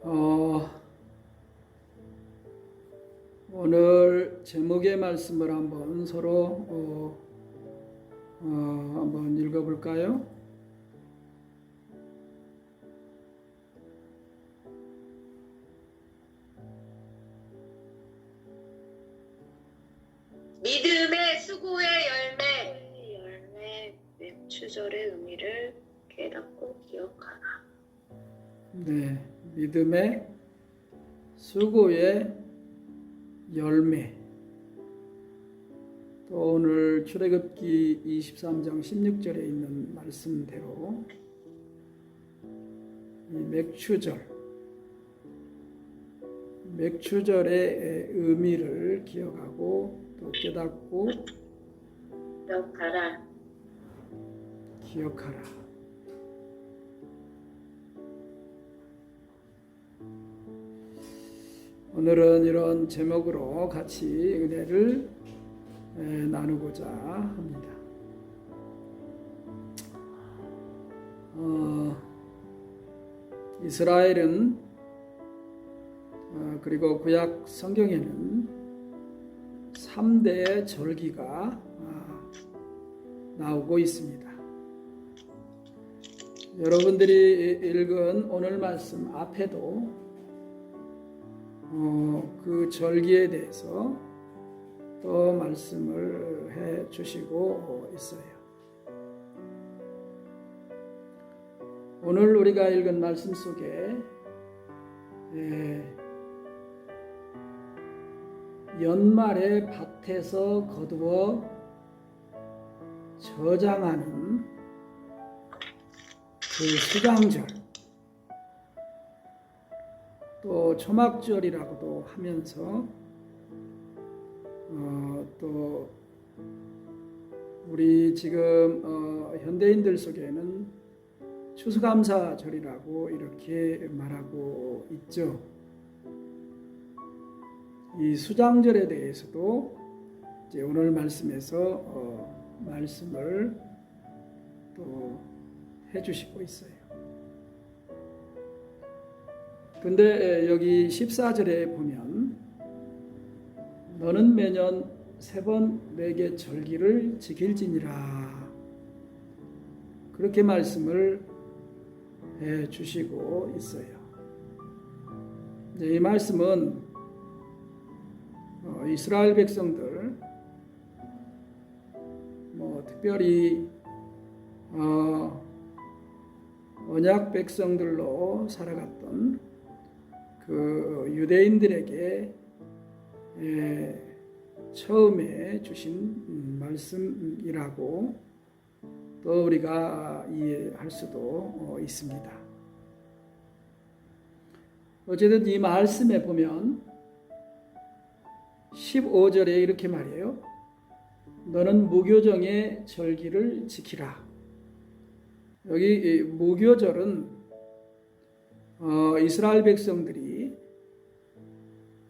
어, 오늘 제목의 말씀을 한번 서로 한번 읽어볼까요? 믿음의 수고의 열매 맥추절의 의미를 깨닫고 기억하라. 네, 믿음의 수고의 열매. 또 오늘 출애굽기 23장 16절에 있는 말씀대로 이 맥추절의 의미를 기억하고 또 깨닫고 기억하라. 오늘은 이런 제목으로 같이 은혜를 나누고자 합니다. 이스라엘은 그리고 구약 성경에는 3대 절기가 나오고 있습니다. 여러분들이 읽은 오늘 말씀 앞에도 그 절기에 대해서 또 말씀을 해 주시고 있어요. 오늘 우리가 읽은 말씀 속에 연말에 밭에서 거두어 저장하는 그 수장절, 또 초막절이라고도 하면서 또 우리 지금 현대인들 속에는 추수감사절이라고 이렇게 말하고 있죠. 이 수장절에 대해서도 이제 오늘 말씀에서 말씀을 또 해주시고 있어요. 근데 여기 14절에 보면 너는 매년 3번 내게 절기를 지킬지니라, 그렇게 말씀을 해 주시고 있어요. 이제 이 말씀은 이스라엘 백성들, 특별히 언약 백성들로 살아갔던 그 유대인들에게 처음에 주신 말씀이라고 또 우리가 이해할 수도 있습니다. 어쨌든 이 말씀에 보면 15절에 이렇게 말해요. 너는 무교정의 절기를 지키라. 여기 무교절은 이스라엘 백성들이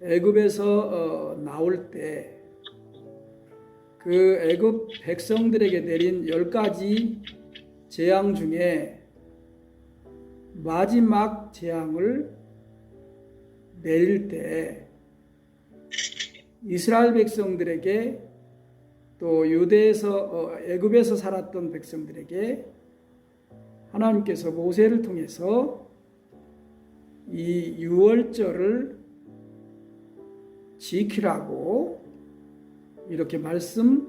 애굽에서 나올 때 그 애굽 백성들에게 내린 10가지 재앙 중에 마지막 재앙을 내릴 때 이스라엘 백성들에게 또 유대에서 애굽에서 살았던 백성들에게 하나님께서 모세를 통해서 이 유월절을 지키라고 이렇게 말씀하셨던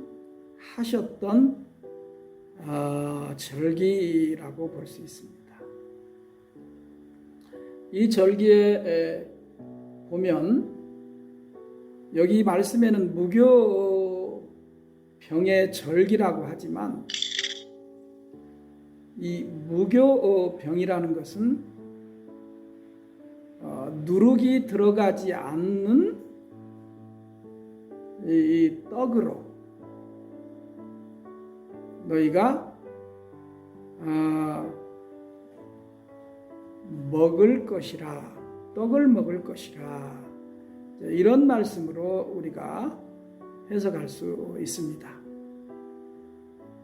절기라고 볼 수 있습니다. 이 절기에 보면 여기 말씀에는 무교병의 절기라고 하지만 이 무교병이라는 것은 누룩이 들어가지 않는 이 떡으로 너희가 먹을 것이라, 떡을 먹을 것이라, 이런 말씀으로 우리가 해석할 수 있습니다.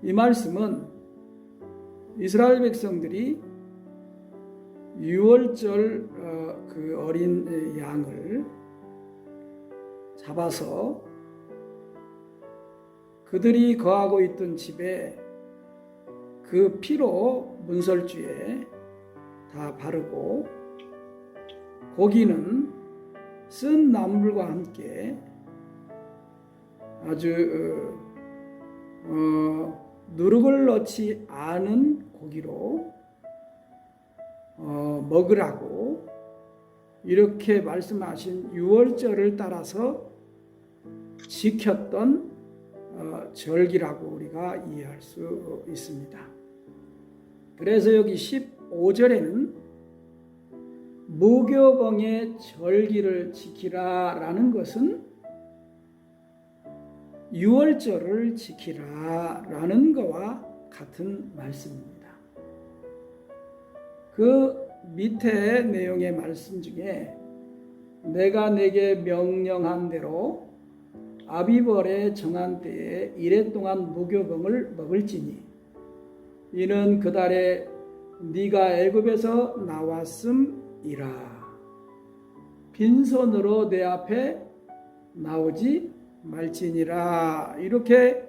이 말씀은 이스라엘 백성들이 유월절 그 어린 양을 잡아서 그들이 거하고 있던 집에 그 피로 문설주에 다 바르고 고기는 쓴 나물과 함께 아주 누룩을 넣지 않은 고기로 먹으라고 이렇게 말씀하신 유월절을 따라서 지켰던 절기라고 우리가 이해할 수 있습니다. 그래서 여기 15절에는 무교병의 절기를 지키라라는 것은 유월절을 지키라라는 것과 같은 말씀입니다. 그 밑에 내용의 말씀 중에 내가 내게 명령한 대로 아비벌에 정한 때에 이래 동안 무교병을 먹을지니 이는 그 달에 네가 애굽에서 나왔음이라. 빈손으로 내 앞에 나오지 말지니라. 이렇게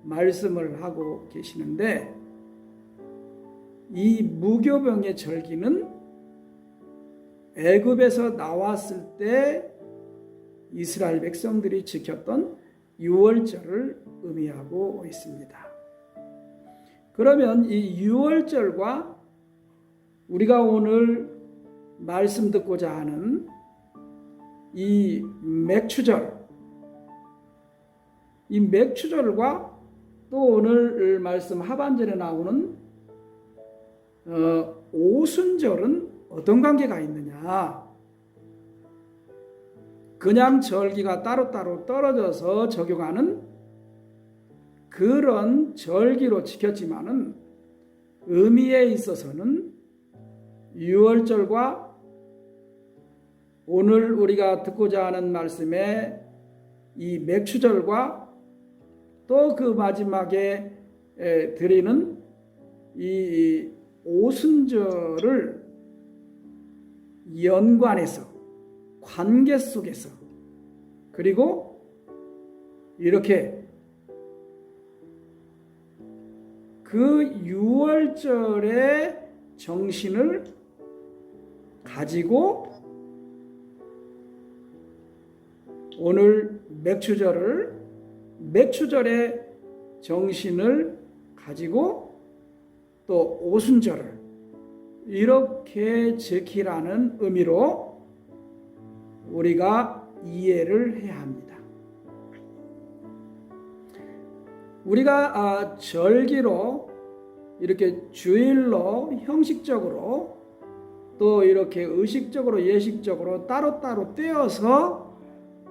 말씀을 하고 계시는데 이 무교병의 절기는 애굽에서 나왔을 때 이스라엘 백성들이 지켰던 유월절을 의미하고 있습니다. 그러면 이 유월절과 우리가 오늘 말씀 듣고자 하는 이 맥추절, 이 맥추절과 또 오늘 말씀 하반절에 나오는 오순절은 어떤 관계가 있느냐? 그냥 절기가 따로따로 떨어져서 적용하는 그런 절기로 지켰지만은 의미에 있어서는 유월절과 오늘 우리가 듣고자 하는 말씀의 이 맥추절과 또 그 마지막에 드리는 이 오순절을 연관해서 관계 속에서 그리고 이렇게 그 유월절의 정신을 가지고 오늘 맥추절의 정신을 가지고 또 오순절을 이렇게 지키라는 의미로 우리가 이해를 해야 합니다. 우리가 절기로 이렇게 주일로 형식적으로 또 이렇게 의식적으로 예식적으로 따로따로 떼어서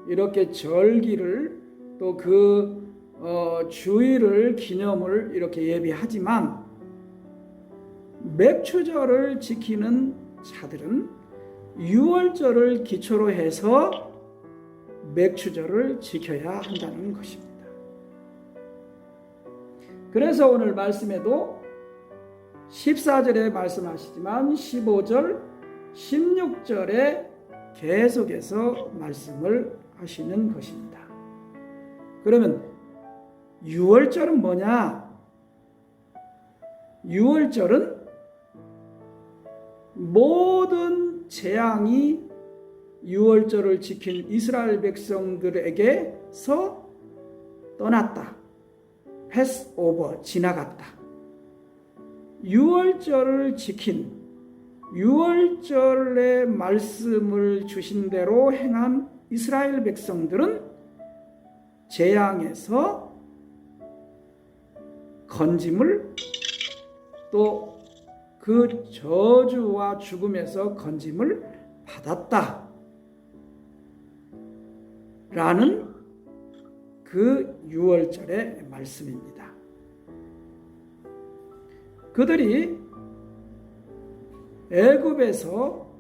이렇게 절기를 또 그 주일을 기념을 이렇게 예비하지만 맥추절을 지키는 자들은 유월절을 기초로 해서 맥추절을 지켜야 한다는 것입니다. 그래서 오늘 말씀에도 14절에 말씀하시지만 15절, 16절에 계속해서 말씀을 하시는 것입니다. 그러면 유월절은 뭐냐? 유월절은 모든 재앙이 유월절을 지킨 이스라엘 백성들에게서 떠났다. 패스오버, 지나갔다. 유월절을 지킨 유월절의 말씀을 주신 대로 행한 이스라엘 백성들은 재앙에서 건짐을 또 그 저주와 죽음에서 건짐을 받았다 라는 그 유월절의 말씀입니다. 그들이 애굽에서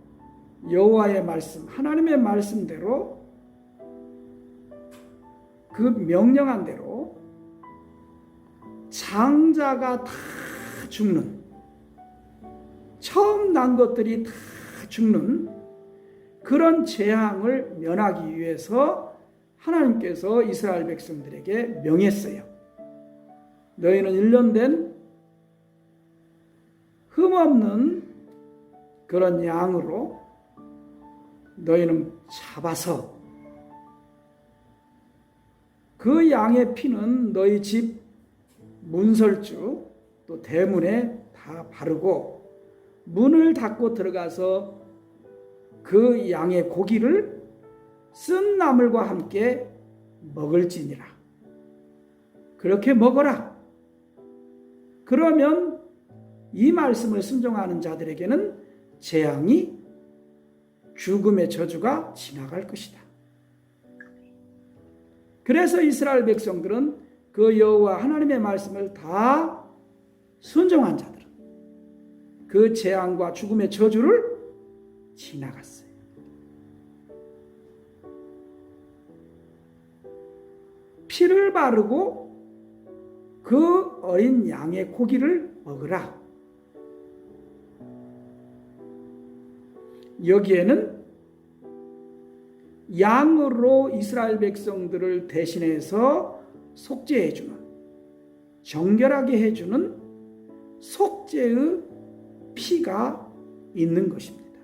여호와의 말씀, 하나님의 말씀대로 그 명령한 대로 장자가 다 죽는 처음 난 것들이 다 죽는 그런 재앙을 면하기 위해서 하나님께서 이스라엘 백성들에게 명했어요. 너희는 1년 된 흠없는 그런 양으로 너희는 잡아서 그 양의 피는 너희 집 문설주 또 대문에 다 바르고 문을 닫고 들어가서 그 양의 고기를 쓴 나물과 함께 먹을지니라. 그렇게 먹어라. 그러면 이 말씀을 순종하는 자들에게는 재앙이 죽음의 저주가 지나갈 것이다. 그래서 이스라엘 백성들은 그 여호와 하나님의 말씀을 다 순종한 자들은 그 재앙과 죽음의 저주를 지나갔어요. 피를 바르고 그 어린 양의 고기를 먹으라. 여기에는 양으로 이스라엘 백성들을 대신해서 속죄해주는, 정결하게 해주는 속죄의 피가 있는 것입니다.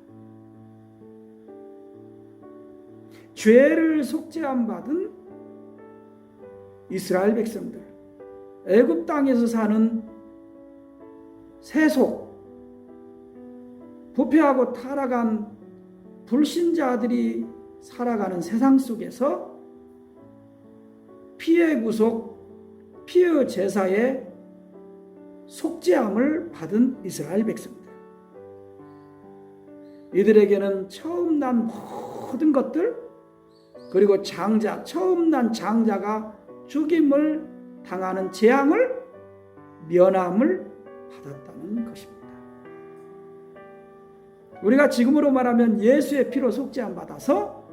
죄를 속죄함 받은 이스라엘 백성들, 애굽 땅에서 사는 세속, 부패하고 타락한 불신자들이 살아가는 세상 속에서 피의 구속, 피의 제사의 속죄함을 받은 이스라엘 백성들. 이들에게는 처음 난 모든 것들, 그리고 장자, 처음 난 장자가 죽임을 당하는 재앙을 면함을 받았다는 것입니다. 우리가 지금으로 말하면 예수의 피로 속죄함 받아서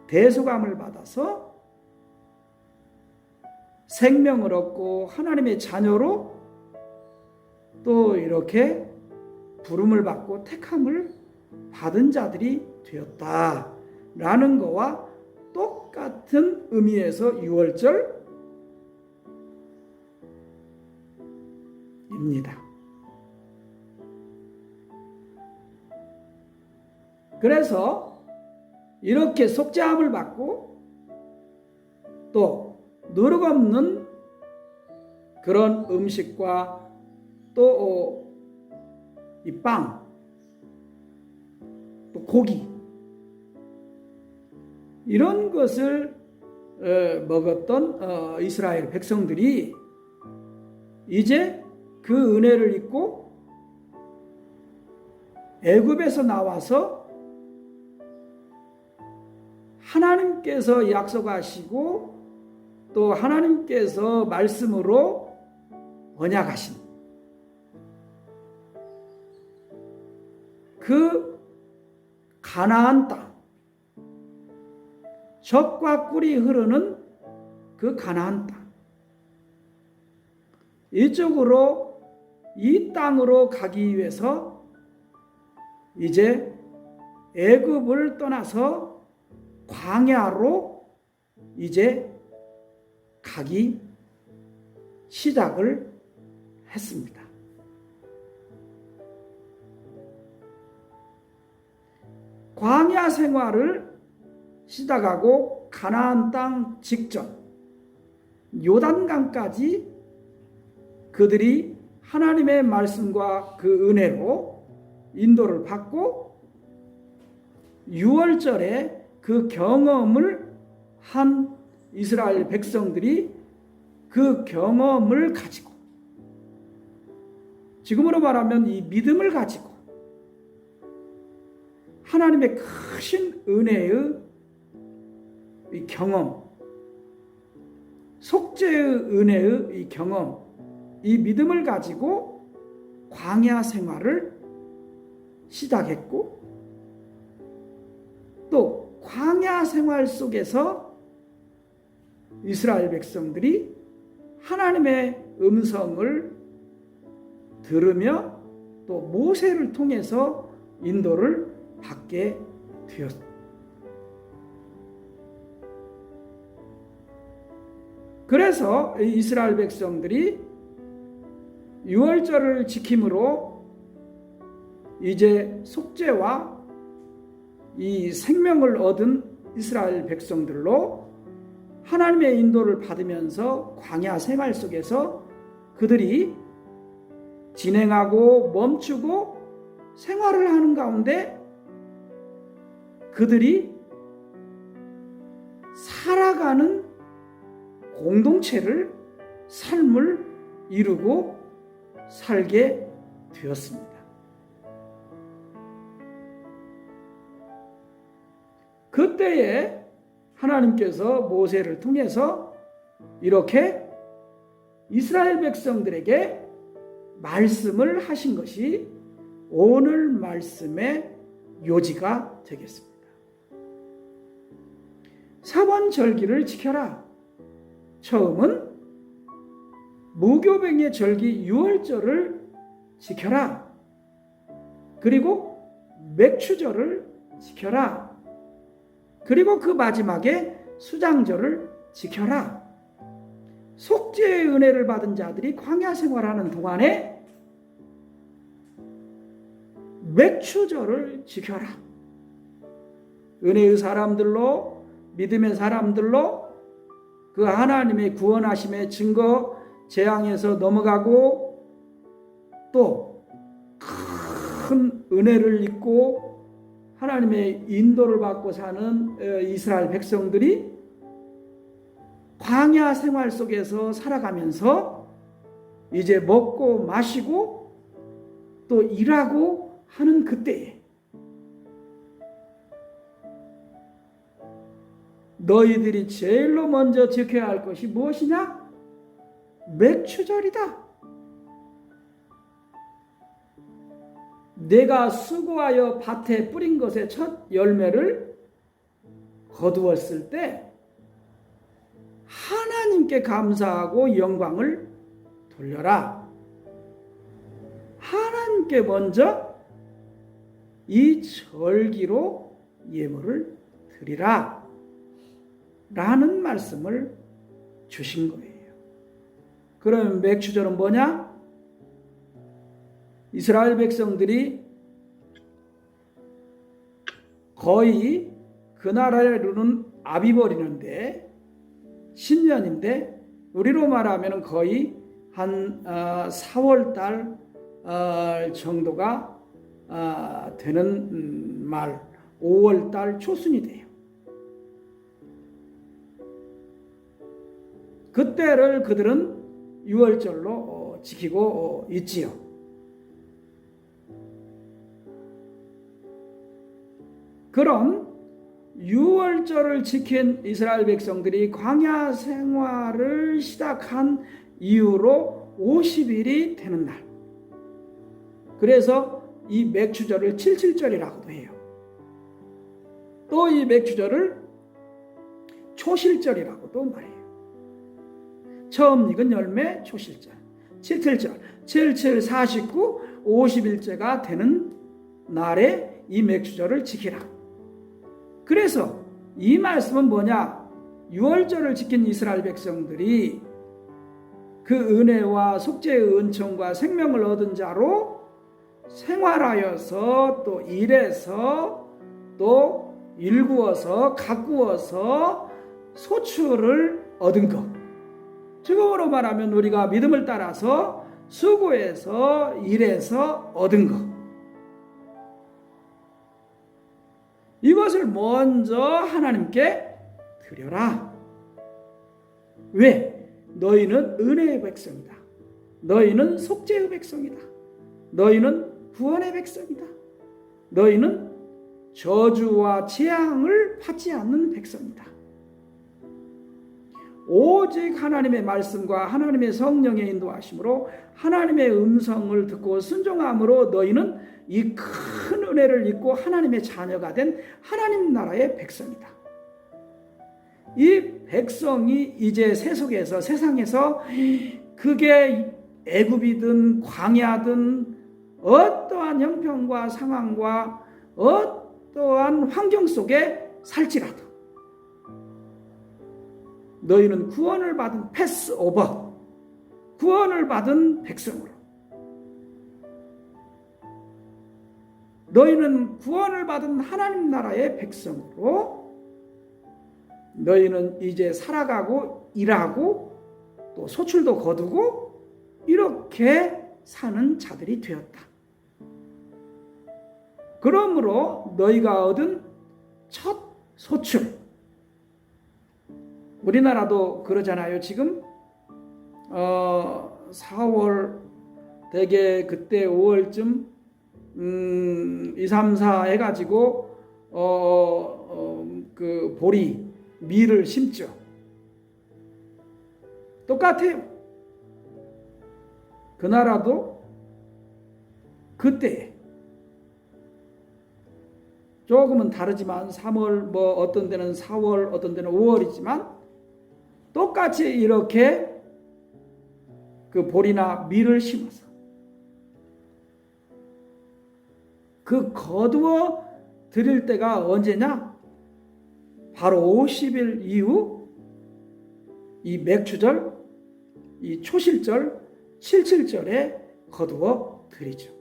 대속함을 받아서 생명을 얻고 하나님의 자녀로 또 이렇게 부름을 받고 택함을 받은 자들이 되었다라는 거와 똑같은 의미에서 유월절입니다. 그래서 이렇게 속죄함을 받고 또 누룩 없는 그런 음식과 또 이 빵, 또 고기 이런 것을 먹었던 이스라엘 백성들이 이제 그 은혜를 잊고 애굽에서 나와서 하나님께서 약속하시고 또 하나님께서 말씀으로 언약하신 그 가나안 땅, 젖과 꿀이 흐르는 그 가나안 땅, 이쪽으로 이 땅으로 가기 위해서 이제 애굽을 떠나서 광야로 이제 가기 시작을 했습니다. 광야 생활을 시작하고 가나안 땅 직전 요단강까지 그들이 하나님의 말씀과 그 은혜로 인도를 받고 6월절에 그 경험을 한 이스라엘 백성들이 그 경험을 가지고 지금으로 말하면 이 믿음을 가지고 하나님의 크신 은혜의 이 경험, 속죄의 은혜의 이 경험, 이 믿음을 가지고 광야 생활을 시작했고 또 광야 생활 속에서 이스라엘 백성들이 하나님의 음성을 들으며 또 모세를 통해서 인도를 받게 되었습니다. 그래서 이스라엘 백성들이 유월절을 지킴으로 이제 속죄와 이 생명을 얻은 이스라엘 백성들로 하나님의 인도를 받으면서 광야 생활 속에서 그들이 진행하고 멈추고 생활을 하는 가운데 그들이 살아가는 공동체를 삶을 이루고 살게 되었습니다. 그때에 하나님께서 모세를 통해서 이렇게 이스라엘 백성들에게 말씀을 하신 것이 오늘 말씀의 요지가 되겠습니다. 사번절기를 지켜라. 처음은 무교병의 절기 유월절을 지켜라. 그리고 맥추절을 지켜라. 그리고 그 마지막에 수장절을 지켜라. 속죄의 은혜를 받은 자들이 광야 생활하는 동안에 맥추절을 지켜라. 은혜의 사람들로, 믿음의 사람들로 그 하나님의 구원하심의 증거 재앙에서 넘어가고 또 큰 은혜를 입고 하나님의 인도를 받고 사는 이스라엘 백성들이 광야 생활 속에서 살아가면서 이제 먹고 마시고 또 일하고 하는 그때에 너희들이 제일로 먼저 지켜야 할 것이 무엇이냐? 맥추절이다. 내가 수고하여 밭에 뿌린 것의 첫 열매를 거두었을 때 하나님께 감사하고 영광을 돌려라. 하나님께 먼저 이 절기로 예물을 드리라 라는 말씀을 주신 거예요. 그러면 맥추절은 뭐냐? 이스라엘 백성들이 거의 그 나라로는 아비벌이는데 신년인데 우리로 말하면 거의 한 4월달 정도가 되는 말 5월달 초순이 돼요. 그때를 그들은 유월절로 지키고 있지요. 그럼 유월절을 지킨 이스라엘 백성들이 광야 생활을 시작한 이후로 50일이 되는 날. 그래서 이 맥추절을 칠칠절이라고도 해요. 또 이 맥추절을 초실절이라고도 말해요. 처음 익은 열매 초실절, 칠칠절, 77, 49, 50일째가 되는 날에 이 맥추절을 지키라. 그래서 이 말씀은 뭐냐? 유월절을 지킨 이스라엘 백성들이 그 은혜와 속죄의 은총과 생명을 얻은 자로 생활하여서 또 일해서 또 일구어서 가꾸어서 소출을 얻은 것. 지금으로 말하면 우리가 믿음을 따라서 수고해서 일해서 얻은 것. 이것을 먼저 하나님께 드려라. 왜? 너희는 은혜의 백성이다. 너희는 속죄의 백성이다. 너희는 구원의 백성이다. 너희는 저주와 재앙을 받지 않는 백성이다. 오직 하나님의 말씀과 하나님의 성령의 인도하심으로 하나님의 음성을 듣고 순종함으로 너희는 이 큰 은혜를 입고 하나님의 자녀가 된 하나님 나라의 백성이다. 이 백성이 이제 세상에서 그게 애굽이든 광야든 어떠한 형편과 상황과 어떠한 환경 속에 살지라도 너희는 구원을 받은 패스오버, 구원을 받은 백성으로, 너희는 구원을 받은 하나님 나라의 백성으로 너희는 이제 살아가고 일하고 또 소출도 거두고 이렇게 사는 자들이 되었다. 그러므로 너희가 얻은 첫 소출, 우리나라도 그러잖아요. 지금 4월 대개 그때 5월쯤 2, 3, 4 해가지고 그 보리 밀을 심죠. 똑같아요. 그 나라도 그때 조금은 다르지만 3월 뭐 어떤 데는 4월 어떤 데는 5월이지만 똑같이 이렇게 그 보리나 밀을 심어서 그 거두어 드릴 때가 언제냐? 바로 50일 이후 이 맥추절, 이 초실절, 칠칠절에 거두어 드리죠.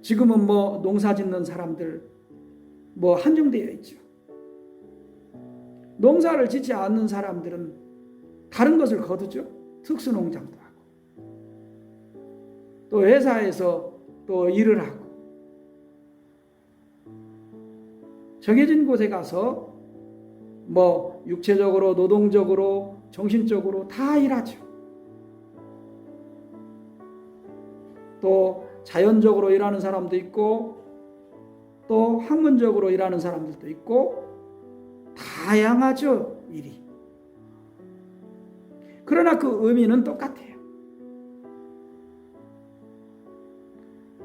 지금은 뭐 농사 짓는 사람들 뭐 한정되어 있죠. 농사를 짓지 않는 사람들은 다른 것을 거두죠. 특수농장도 하고 또 회사에서 또 일을 하고 정해진 곳에 가서 뭐 육체적으로 노동적으로 정신적으로 다 일하죠. 또 자연적으로 일하는 사람도 있고 또 학문적으로 일하는 사람들도 있고 다양하죠, 일이. 그러나 그 의미는 똑같아요.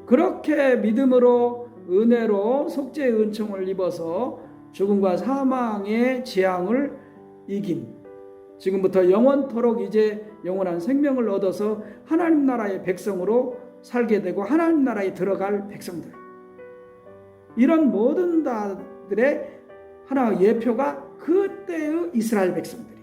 그렇게 믿음으로 은혜로 속죄의 은총을 입어서 죽음과 사망의 재앙을 이긴, 지금부터 영원토록 이제 영원한 생명을 얻어서 하나님 나라의 백성으로 살게 되고 하나님 나라에 들어갈 백성들, 이런 모든 자들의 하나의 예표가 그때의 이스라엘 백성들이에요.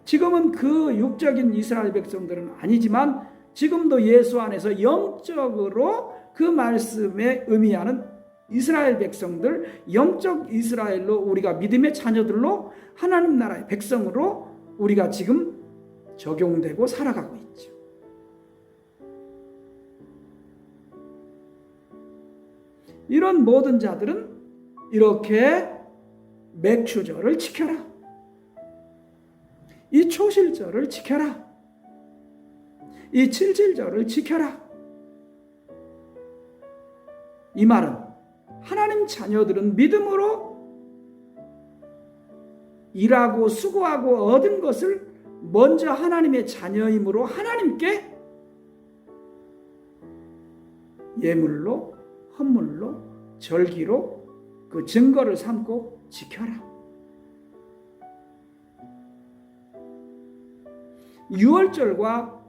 지금은 그 육적인 이스라엘 백성들은 아니지만 지금도 예수 안에서 영적으로 그 말씀에 의미하는 이스라엘 백성들, 영적 이스라엘로 우리가 믿음의 자녀들로 하나님 나라의 백성으로 우리가 지금 적용되고 살아가고 있죠. 이런 모든 자들은 이렇게 맥추절을 지켜라, 이 초실절을 지켜라, 이 칠칠절을 지켜라. 이 말은 하나님 자녀들은 믿음으로 일하고 수고하고 얻은 것을 먼저 하나님의 자녀이므로 하나님께 예물로, 헌물로, 절기로 그 증거를 삼고 지켜라. 유월절과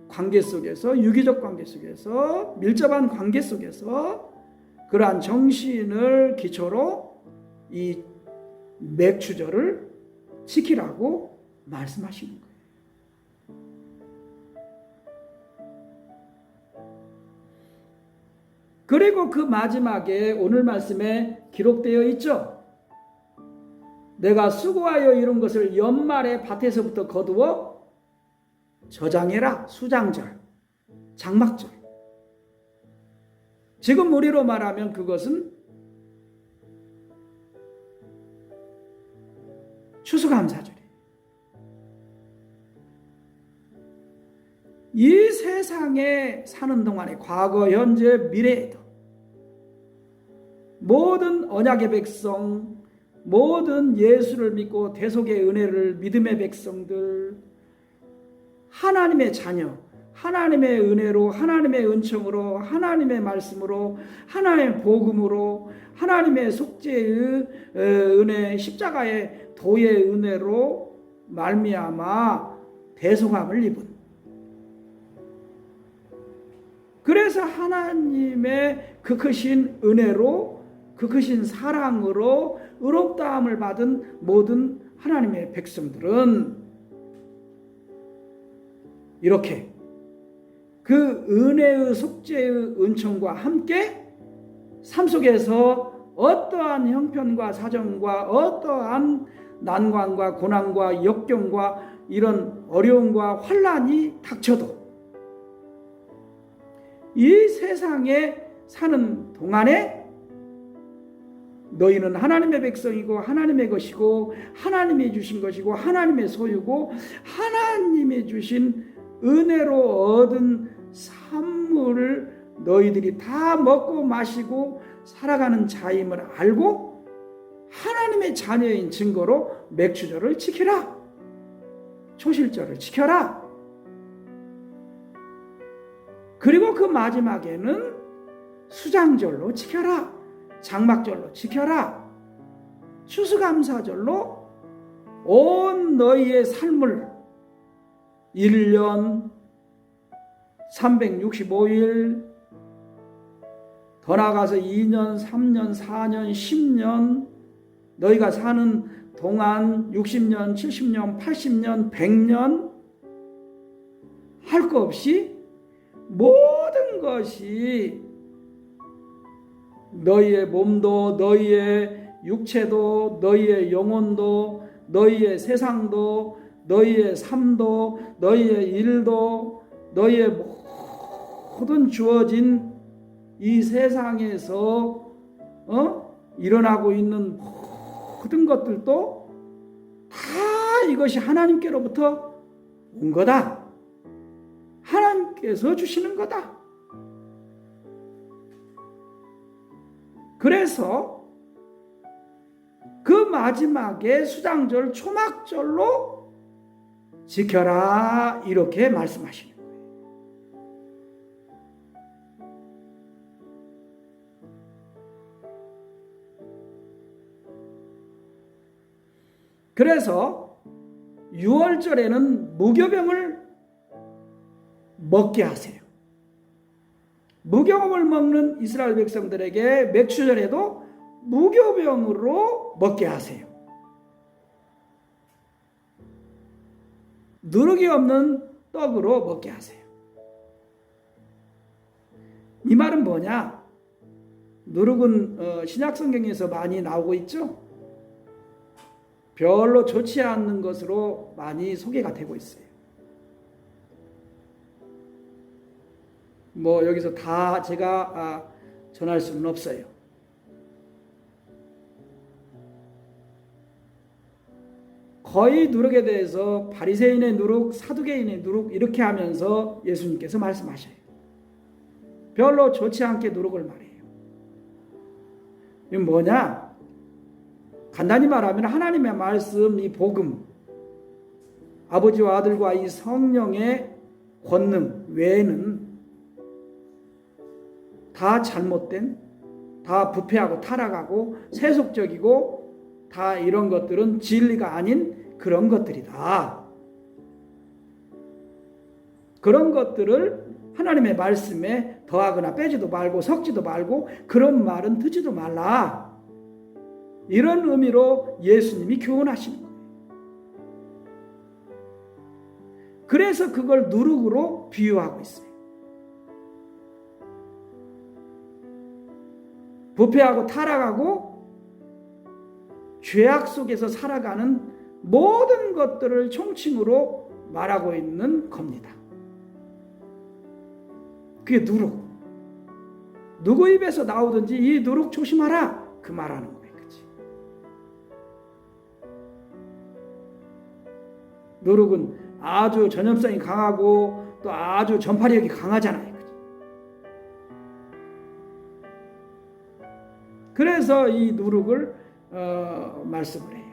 관계 속에서, 유기적 관계 속에서, 밀접한 관계 속에서 그러한 정신을 기초로 이 맥추절을 지키라고 말씀하시는 거예요. 그리고 그 마지막에 오늘 말씀에 기록되어 있죠. 내가 수고하여 이룬 것을 연말에 밭에서부터 거두어 저장해라. 수장절, 장막절. 지금 우리로 말하면 그것은 추수감사절이에요. 이 세상에 사는 동안에 과거, 현재, 미래에도 모든 언약의 백성, 모든 예수를 믿고 대속의 은혜를 믿음의 백성들, 하나님의 자녀, 하나님의 은혜로, 하나님의 은총으로, 하나님의 말씀으로, 하나님의 복음으로, 하나님의 속죄의 은혜, 십자가의 도의 은혜로 말미암아 대속함을 입은 그래서 하나님의 그 크신 은혜로, 그 크신 사랑으로 의롭다함을 받은 모든 하나님의 백성들은 이렇게 그 은혜의 속죄의 은총과 함께 삶 속에서 어떠한 형편과 사정과 어떠한 난관과 고난과 역경과 이런 어려움과 환난이 닥쳐도 이 세상에 사는 동안에 너희는 하나님의 백성이고 하나님의 것이고 하나님이 주신 것이고 하나님의 소유고 하나님이 주신 은혜로 얻은 산물을 너희들이 다 먹고 마시고 살아가는 자임을 알고 하나님의 자녀인 증거로 맥주절을 지켜라. 초실절을 지켜라. 그리고 그 마지막에는 수장절로 지켜라. 장막절로 지켜라. 추수감사절로 온 너희의 삶을 1년 365일 더 나아가서 2년, 3년, 4년, 10년 너희가 사는 동안 60년, 70년, 80년, 100년 할 거 없이 모든 것이 너희의 몸도 너희의 육체도 너희의 영혼도 너희의 세상도 너희의 삶도 너희의 일도 너희의 모든 주어진 이 세상에서 일어나고 있는 모든 것들도 다 이것이 하나님께로부터 온 거다. 하나님께서 주시는 거다. 그래서 그 마지막에 수장절 초막절로 지켜라 이렇게 말씀하시는 거예요. 그래서 6월절에는 무교병을 먹게 하세요. 무교병을 먹는 이스라엘 백성들에게 맥주절에도 무교병으로 먹게 하세요. 누룩이 없는 떡으로 먹게 하세요. 이 말은 뭐냐? 누룩은 신약성경에서 많이 나오고 있죠. 별로 좋지 않는 것으로 많이 소개가 되고 있어요. 뭐 여기서 다 제가 전할 수는 없어요. 거의 누룩에 대해서 바리새인의 누룩, 사두개인의 누룩 이렇게 하면서 예수님께서 말씀하셔요. 별로 좋지 않게 누룩을 말해요. 이건 뭐냐? 간단히 말하면 하나님의 말씀, 이 복음, 아버지와 아들과 이 성령의 권능 외에는 다 잘못된, 다 부패하고 타락하고 세속적이고 다 이런 것들은 진리가 아닌 그런 것들이다. 그런 것들을 하나님의 말씀에 더하거나 빼지도 말고 섞지도 말고 그런 말은 듣지도 말라. 이런 의미로 예수님이 교훈하시는 거예요. 그래서 그걸 누룩으로 비유하고 있어요. 부패하고 타락하고 죄악 속에서 살아가는 모든 것들을 총칭으로 말하고 있는 겁니다. 그게 누룩. 누구 입에서 나오든지 이 누룩 조심하라. 그 말하는 거예요. 그치? 누룩은 아주 전염성이 강하고 또 아주 전파력이 강하잖아요. 그치? 그래서 이 누룩을 말씀을 해요.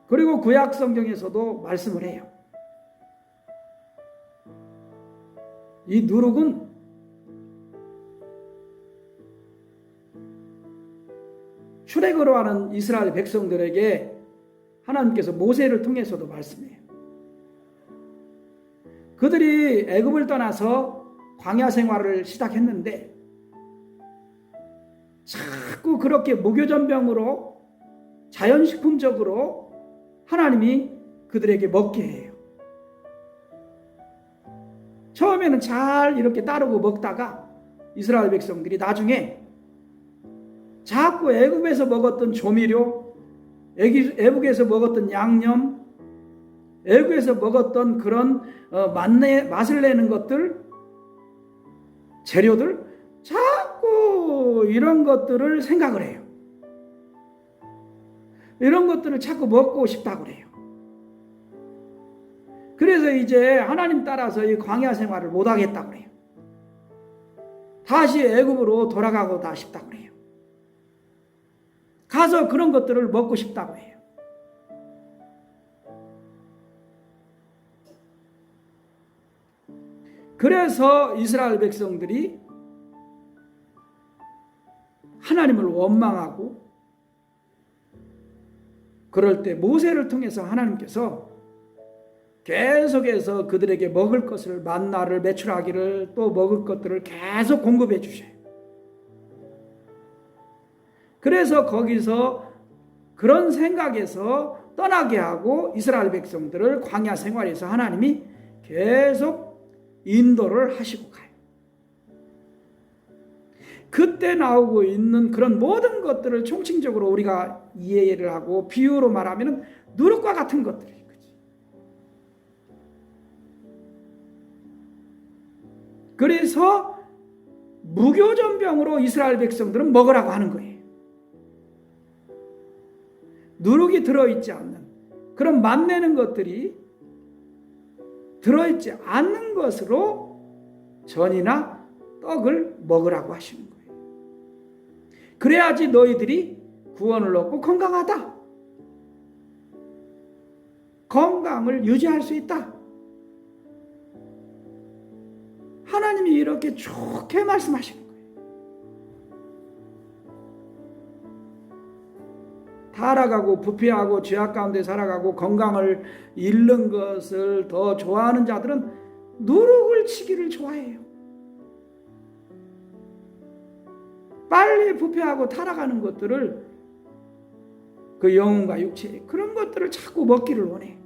그리고 구약 성경에서도 말씀을 해요. 이 누룩은 출애굽으로 하는 이스라엘 백성들에게 하나님께서 모세를 통해서도 말씀해요. 그들이 애굽을 떠나서 광야 생활을 시작했는데 자꾸 그렇게 무교전병으로 자연식품적으로 하나님이 그들에게 먹게 해요. 처음에는 잘 이렇게 따르고 먹다가 이스라엘 백성들이 나중에 자꾸 애굽에서 먹었던 조미료, 애굽에서 먹었던 양념, 애굽에서 먹었던 그런 맛을 내는 것들, 재료들, 자꾸 이런 것들을 생각을 해요. 이런 것들을 자꾸 먹고 싶다고 그래요. 그래서 이제 하나님 따라서 이 광야 생활을 못 하겠다고 그래요. 다시 애굽으로 돌아가고다 싶다고 그래요. 가서 그런 것들을 먹고 싶다고 해요. 그래서 이스라엘 백성들이 하나님을 원망하고 그럴 때 모세를 통해서 하나님께서 계속해서 그들에게 먹을 것을 만나를 매출하기를 또 먹을 것들을 계속 공급해 주셔요. 그래서 거기서 그런 생각에서 떠나게 하고 이스라엘 백성들을 광야 생활에서 하나님이 계속 인도를 하시고 가요. 그때 나오고 있는 그런 모든 것들을 총칭적으로 우리가 이해를 하고 비유로 말하면 누룩과 같은 것들이에요. 그래서 무교전병으로 이스라엘 백성들은 먹으라고 하는 거예요. 누룩이 들어있지 않는 그런 맛내는 것들이 들어있지 않는 것으로 전이나 떡을 먹으라고 하시는 거예요. 그래야지 너희들이 구원을 얻고 건강하다. 건강을 유지할 수 있다. 하나님이 이렇게 좋게 말씀하시는 거예요. 타락하고 부패하고 죄악 가운데 살아가고 건강을 잃는 것을 더 좋아하는 자들은 누룩을 치기를 좋아해요. 빨리 부패하고 타락하는 것들을 그 영혼과 육체 그런 것들을 자꾸 먹기를 원해.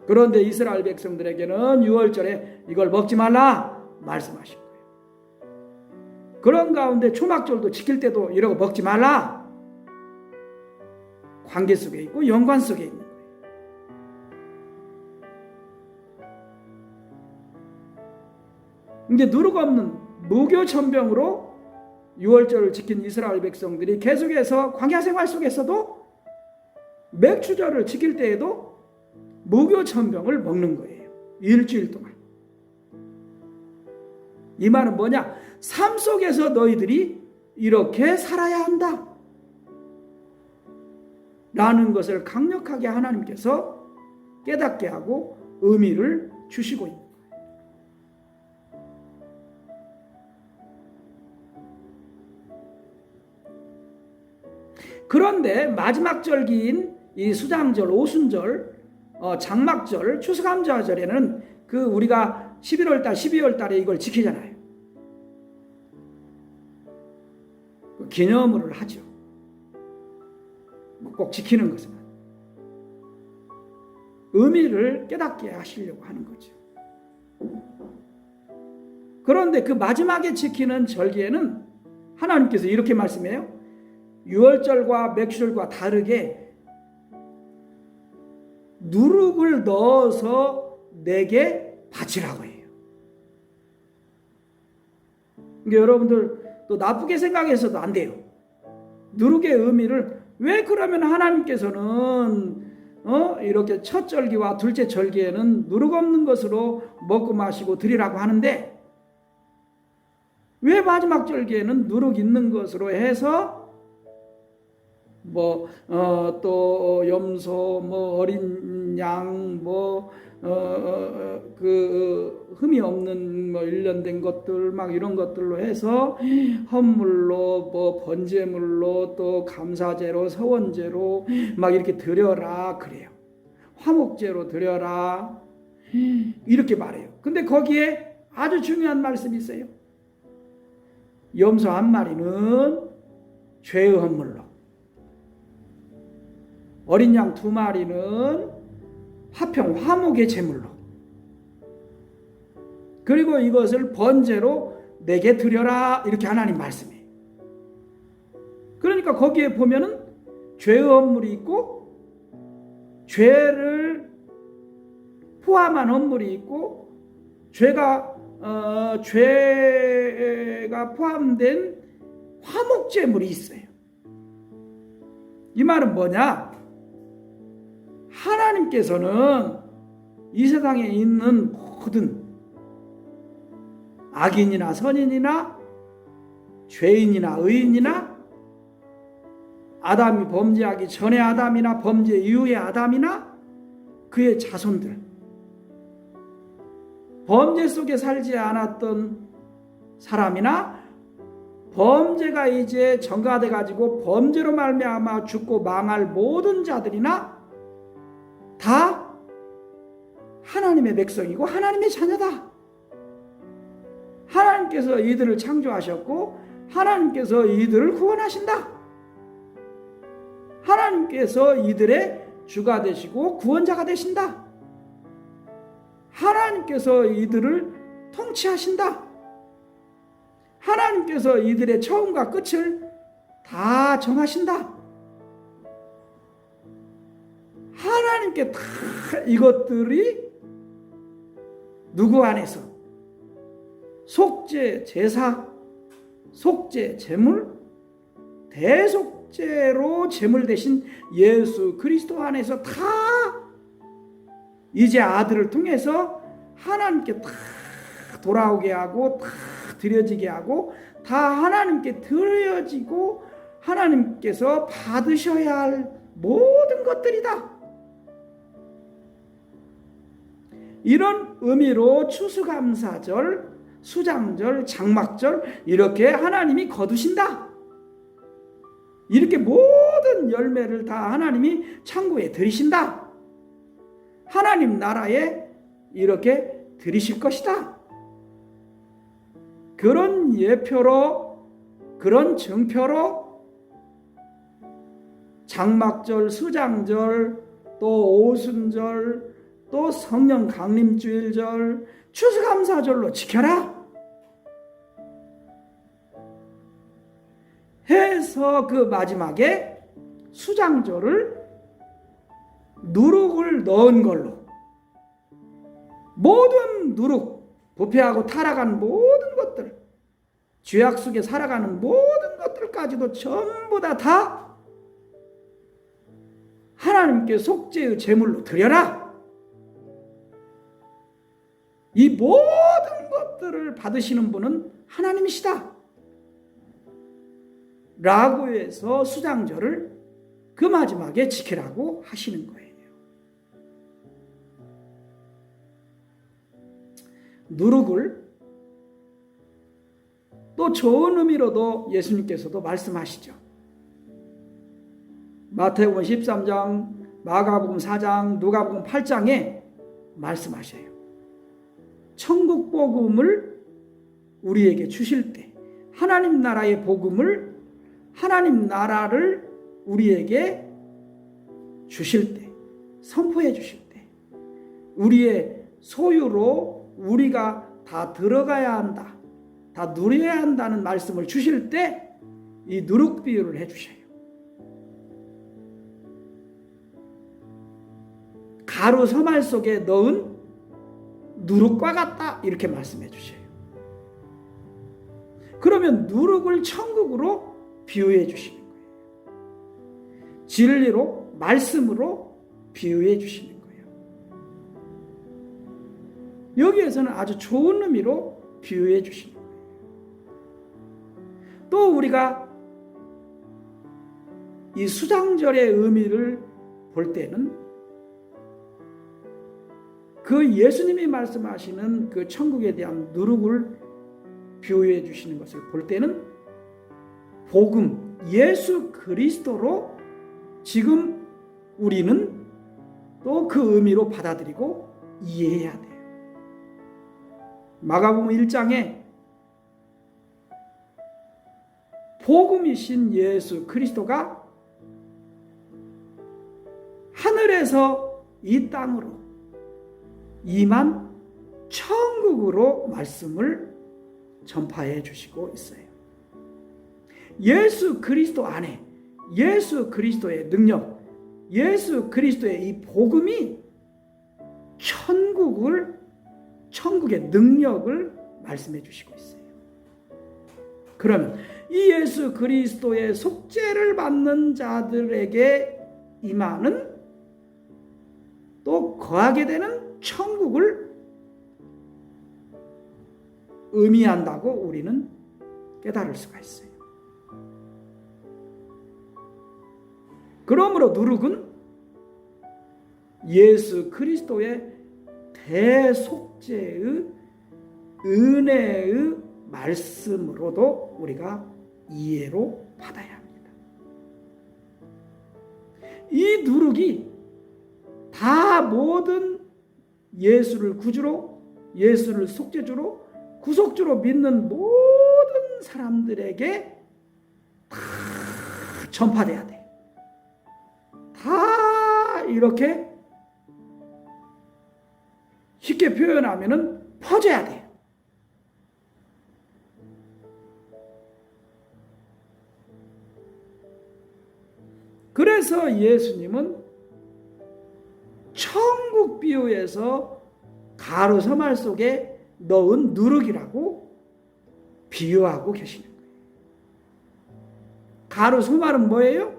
그런데 이스라엘 백성들에게는 유월절에 이걸 먹지 말라 말씀하신 거예요. 그런 가운데 초막절도 지킬 때도 이러고 먹지 말라. 관계 속에 있고 연관 속에 있는 거예요. 이제 누룩 없는 무교천병으로 유월절을 지킨 이스라엘 백성들이 계속해서 광야 생활 속에서도 맥추절을 지킬 때에도 무교천병을 먹는 거예요. 일주일 동안. 이 말은 뭐냐? 삶 속에서 너희들이 이렇게 살아야 한다. 라는 것을 강력하게 하나님께서 깨닫게 하고 의미를 주시고 있는 거예요. 그런데 마지막 절기인 이 수장절, 오순절, 장막절, 추수감사절에는 그 우리가 11월달, 12월달에 이걸 지키잖아요. 기념을 하죠. 꼭 지키는 것은 의미를 깨닫게 하시려고 하는 거죠. 그런데 그 마지막에 지키는 절기에는 하나님께서 이렇게 말씀해요. 유월절과 맥주절과 다르게 누룩을 넣어서 내게 바치라고 해요. 그러니까 여러분들 또 나쁘게 생각해서도 안 돼요. 누룩의 의미를 왜 그러면 하나님께서는 이렇게 첫 절기와 둘째 절기에는 누룩 없는 것으로 먹고 마시고 드리라고 하는데 왜 마지막 절기에는 누룩 있는 것으로 해서 또 염소, 어린 양, 흠이 없는 일련된 것들 막 이런 것들로 해서 헌물로 번제물로 또 감사제로 서원제로 막 이렇게 드려라 그래요. 화목제로 드려라. 이렇게 말해요. 근데 거기에 아주 중요한 말씀이 있어요. 염소 한 마리는 죄의 헌물로, 어린 양 두 마리는 화평 화목의 제물로, 그리고 이것을 번제로 내게 드려라. 이렇게 하나님 말씀이에요. 그러니까 거기에 보면은 죄의 헌물이 있고 죄를 포함한 헌물이 있고 죄가 포함된 화목제물이 있어요. 이 말은 뭐냐? 하나님께서는 이 세상에 있는 모든 악인이나 선인이나 죄인이나 의인이나 아담이 범죄하기 전의 아담이나 범죄 이후의 아담이나 그의 자손들, 범죄 속에 살지 않았던 사람이나 범죄가 이제 전가돼 가지고 범죄로 말미암아 죽고 망할 모든 자들이나 다 하나님의 백성이고 하나님의 자녀다. 하나님께서 이들을 창조하셨고 하나님께서 이들을 구원하신다. 하나님께서 이들의 주가 되시고 구원자가 되신다. 하나님께서 이들을 통치하신다. 하나님께서 이들의 처음과 끝을 다 정하신다. 하나님께 다 이것들이 누구 안에서 속죄 제사, 속죄 제물, 대속죄로 제물 대신 예수 그리스도 안에서 다 이제 아들을 통해서 하나님께 다 돌아오게 하고 다 드려지게 하고 다 하나님께 드려지고 하나님께서 받으셔야 할 모든 것들이다. 이런 의미로 추수감사절, 수장절, 장막절 이렇게 하나님이 거두신다. 이렇게 모든 열매를 다 하나님이 창고에 들이신다. 하나님 나라에 이렇게 들이실 것이다. 그런 예표로, 그런 증표로 장막절, 수장절, 또 오순절, 또 성령 강림주일절, 추수감사절로 지켜라 해서 그 마지막에 수장절을 누룩을 넣은 걸로 모든 누룩, 부패하고 타락한 모든 것들, 죄악 속에 살아가는 모든 것들까지도 전부 다 하나님께 속죄의 제물로 드려라. 이 모든 것들을 받으시는 분은 하나님이시다 라고 해서 수장절을 그 마지막에 지키라고 하시는 거예요. 누룩을 또 좋은 의미로도 예수님께서도 말씀하시죠. 마태복음 13장, 마가복음 4장, 누가복음 8장에 말씀하셔요. 천국 복음을 우리에게 주실 때, 하나님 나라의 복음을, 하나님 나라를 우리에게 주실 때, 선포해 주실 때, 우리의 소유로 우리가 다 들어가야 한다, 다 누려야 한다는 말씀을 주실 때 이 누룩 비유를 해 주셔요. 가루 서말 속에 넣은 누룩과 같다 이렇게 말씀해 주셔요. 그러면 누룩을 천국으로 비유해 주시는 거예요. 진리로, 말씀으로 비유해 주시는 거예요. 여기에서는 아주 좋은 의미로 비유해 주시는 거예요. 또 우리가 이 수장절의 의미를 볼 때는 그 예수님이 말씀하시는 그 천국에 대한 누룩을 비유해 주시는 것을 볼 때는 복음, 예수 그리스도로 지금 우리는 또 그 의미로 받아들이고 이해해야 돼요. 마가복음 1장에 복음이신 예수 그리스도가 하늘에서 이 땅으로 임한 천국으로 말씀을 전파해 주시고 있어요. 예수 그리스도 안에 예수 그리스도의 능력, 예수 그리스도의 이 복음이 천국의 능력을 말씀해 주시고 있어요. 그러면 이 예수 그리스도의 속죄를 받는 자들에게 임하는 또 거하게 되는 천국을 의미한다고 우리는 깨달을 수가 있어요. 그러므로 누룩은 예수 그리스도의 대속죄의 은혜의 말씀으로도 우리가 이해로 받아야 합니다. 이 누룩이 다 모든 예수를 구주로, 예수를 속죄주로, 구속주로 믿는 모든 사람들에게 다 전파돼야 돼. 다 이렇게 쉽게 표현하면은 퍼져야 돼. 그래서 예수님은 천국 비유에서 가루 서말 속에 넣은 누룩이라고 비유하고 계시는 거예요. 가루 소말은 뭐예요?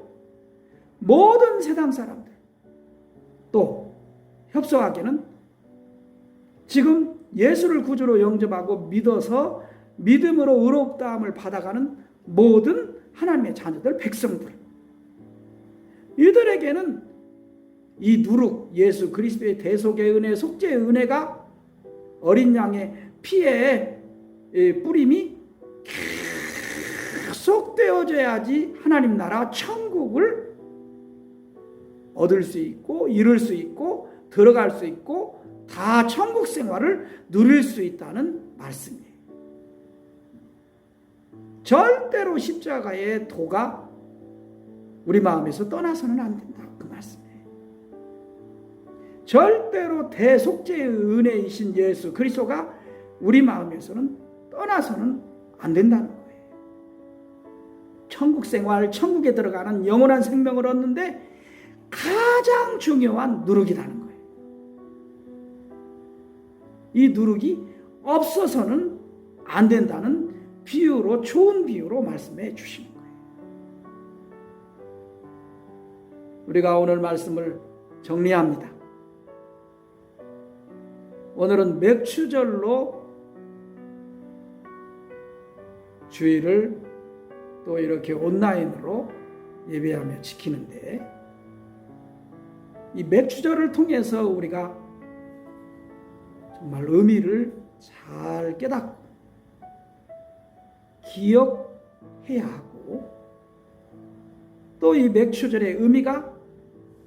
모든 세상 사람들, 또 협소하게는 지금 예수를 구주로 영접하고 믿어서 믿음으로 의롭다함을 받아가는 모든 하나님의 자녀들, 백성들, 이들에게는 이 누룩, 예수 그리스도의 대속의 은혜, 속죄의 은혜가 어린 양의 피에 뿌림이 계속 되어져야지 하나님 나라 천국을 얻을 수 있고 이룰 수 있고 들어갈 수 있고 다 천국 생활을 누릴 수 있다는 말씀이에요. 절대로 십자가의 도가 우리 마음에서 떠나서는 안 된다. 그 말씀이에요. 절대로 대속죄의 은혜이신 예수 그리스도가 우리 마음에서는 떠나서는 안 된다는 거예요. 천국 생활, 천국에 들어가는 영원한 생명을 얻는데 가장 중요한 누룩이라는 거예요. 이 누룩이 없어서는 안 된다는 비유로, 좋은 비유로 말씀해 주시는 거예요. 우리가 오늘 말씀을 정리합니다. 오늘은 맥추절로 주일을 또 이렇게 온라인으로 예배하며 지키는데, 이 맥추절을 통해서 우리가 정말 의미를 잘 깨닫고 기억해야 하고, 또 이 맥추절의 의미가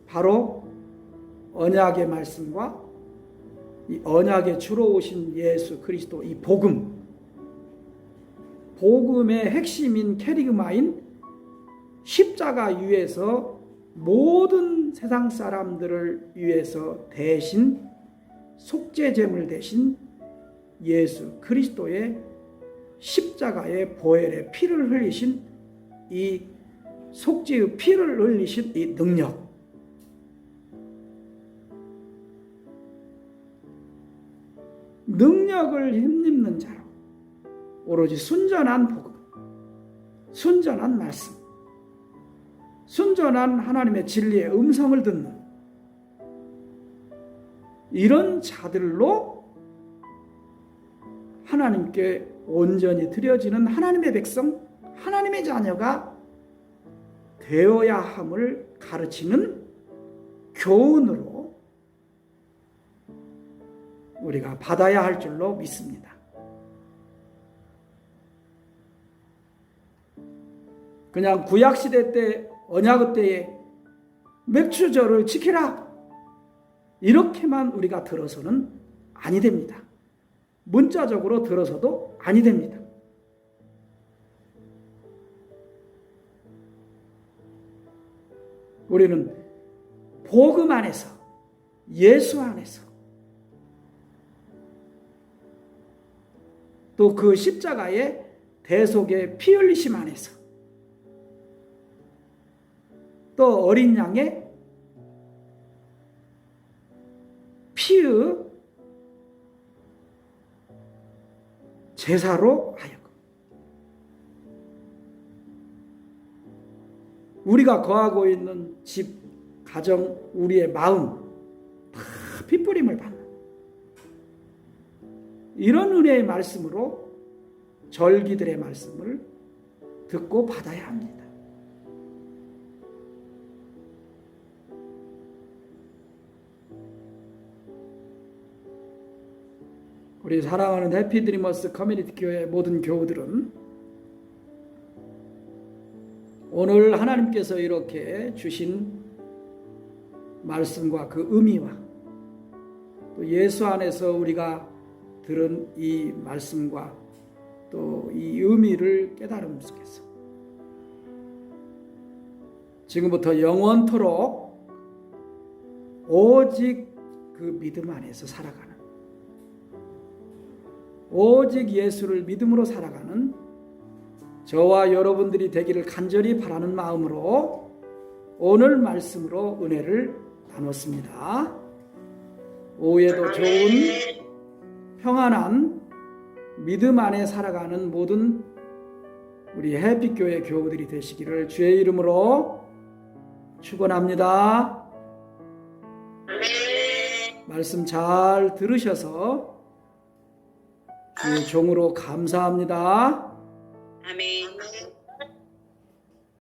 바로 언약의 말씀과 이 언약의 주로 오신 예수 그리스도, 이 복음의 핵심인 캐리그마인 십자가 위에서 모든 세상 사람들을 위해서 대신 속죄제물 대신 예수 그리스도의 십자가의 보혈의 피를 흘리신 이 속죄의 피를 흘리신 이 능력을 힘입는 자로 오로지 순전한 복음, 순전한 말씀, 순전한 하나님의 진리의 음성을 듣는 이런 자들로 하나님께 온전히 드려지는 하나님의 백성, 하나님의 자녀가 되어야 함을 가르치는 교훈으로 우리가 받아야 할 줄로 믿습니다. 그냥 구약시대 때, 언약의 때에 맥추절을 지키라, 이렇게만 우리가 들어서는 아니 됩니다. 문자적으로 들어서도 아니 됩니다. 우리는 복음 안에서, 예수 안에서, 또 그 십자가의 대속의 피 흘리심 안에서, 또 어린 양의 피의 제사로 하여금 우리가 거하고 있는 집, 가정, 우리의 마음 다 핏부림을 받는 이런 은혜의 말씀으로 절기들의 말씀을 듣고 받아야 합니다. 우리 사랑하는 해피드리머스 커뮤니티 교회 모든 교우들은 오늘 하나님께서 이렇게 주신 말씀과 그 의미와 또 예수 안에서 우리가 들은 이 말씀과 또 이 의미를 깨달음 속에서 지금부터 영원토록 오직 그 믿음 안에서 살아가는, 오직 예수를 믿음으로 살아가는 저와 여러분들이 되기를 간절히 바라는 마음으로 오늘 말씀으로 은혜를 나눴습니다. 오후에도 좋은 평안한 믿음 안에 살아가는 모든 우리 해피교회 교우들이 되시기를 주의 이름으로 축원합니다. 말씀 잘 들으셔서 주의 종으로 감사합니다. 아멘.